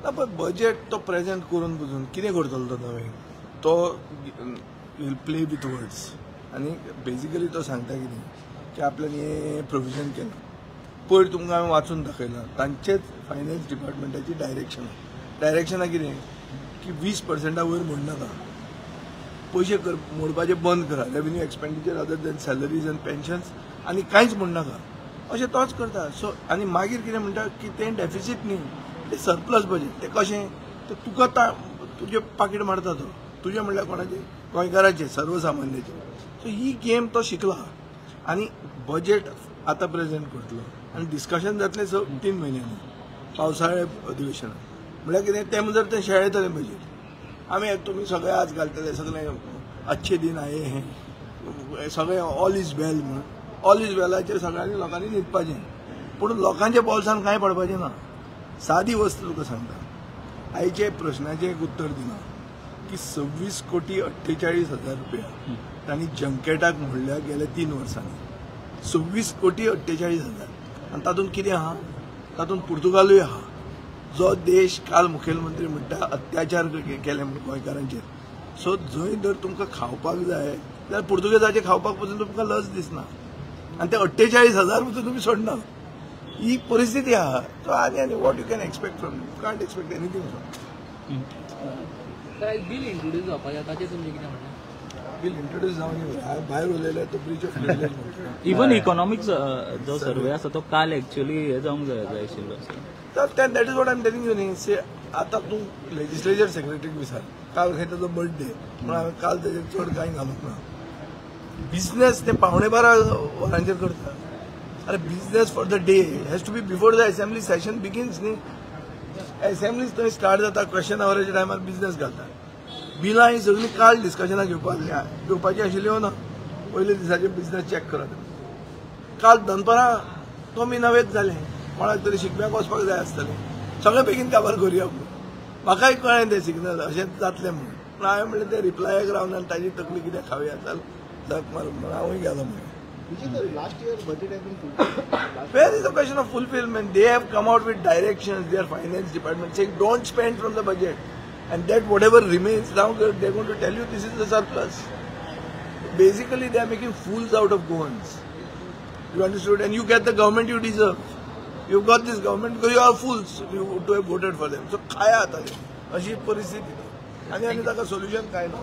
ना पण बजेट तो प्रेजेंट करून पसून कितें करतलो तो नवें तो विल प्ले विथ वर्ड्स आनी बेजिकली तो सांगता कितें की आपल्यान हें प्रोविजन केलें पयर तुमकां हांवें वाचून दाखयलां तांचेच फायनान्स डिपार्टमेंटाची डायरेक्शनां कितें की 20% वयर मोडनाका पयशे मोडपाचे बंद करा revenue expenditure other than salaries and pensions आनी कांयच मोडनाका अशें तोच करता सो आनी मागीर कितें म्हणटा की तें डेफिसीट न्ही तें सरप्लस बजेट तें कशें तर तुका तुजें पाकीट मारता तो तुजें म्हणल्यार कोणाचें गोंयकाराचें सर्वसामान्याचें सो ही गेम तो शिकला आनी बजेट आतां प्रेजेंट करतलो आनी डिस्कशन जातलें 3 म्हयन्यांनी पावसाळे अधिवेशनात म्हळ्यार कितें तें जर तें शेळयतलें बजेट आमी तुमी सगळे आज घालतले सगळे अच्छे दिन आये हे सगळे ऑल इज वेल म्हणून ऑल इज वेलाचेर सगळ्यांनी लोकांनी न्हिदपाचें पूण लोकांच्या बोल्सान कांय पडपाचें ना सादी वस्त तुका सांगता आयचे प्रश्नाचें एक उत्तर दिना की 26 कोटी 48 हजार रुपया तांणी जंकेटाक मोडल्या गेल्या 3 वर्सांनी 26 कोटी 48 हजार आनी तातूंत कितें आहा तातूंत पुर्तुगालूय आहा जो देश काल मुखेलमंत्री म्हणटा अत्याचार केले म्हणून गोंयकारांचेर सो जंय जर तुमकां खावपाक जाय जाल्यार पुर्तुगेजाचें खावपाक पसून तुमकां लज दिसना आनी ते 48 हजार पसून तुमी सोडना ही परिस्थिती आहा सो आनी what you can expect from you can't expect anything from bill introduce जावपाचें ताचेर तुमचें कितें म्हणटा बिल इंट्रोड्यूस जावन भायर उलयले तो Breach of privilege even economics जो सर्वे आसा तो काल एक्चुअली हे जावंक जाय आशिल्लो तर that is what I am telling you न्ही से आतां तूं लेजिस्लेचर सेक्रेटरीक विचार काल खंय ताजो बर्थडे म्हणून हांवें काल ताजेर चड कांय घालूंक ना बिझनेस ते 11:15 वरांचेर करता अरे business for the day has to be before the assembly session begins न्ही असेंब्ली थंय स्टार्ट जाता क्वेश्चन आवराच्या टायमार बिझनेस घालता बिलां ही सगळीं काल डिस्कशनाक घेवपाची आशिल्ली ना पयले दिसाचे बिझनेस चॅक करात काल दनपारां कमी नवेच जालें कोणाक तरी शिकप्याक वचपाक जाय आसतलें सगळें बेगीन काबार करुया म्हाकाय कळ्ळें तें सिग्नल अशें जातलें म्हणून पूण हांवें म्हणलें तें रिप्लायाक रावन आनी ताजी तकली कितें खावया चल जग मारून म्हणून हांवूय गेलो म्हणून Last year budget has been fulfilled. Where is the question of fulfillment? They have come out with directions, their finance department saying don't spend from the budget. And that whatever remains, now they're going to tell you this is the surplus. Basically, they are making fools out of goans. You understood? And you get the government you deserve. You've got this government because you are fools to have voted for them. So, khaya aata hai. Ashi paristhiti. आणि ताका solution काय ना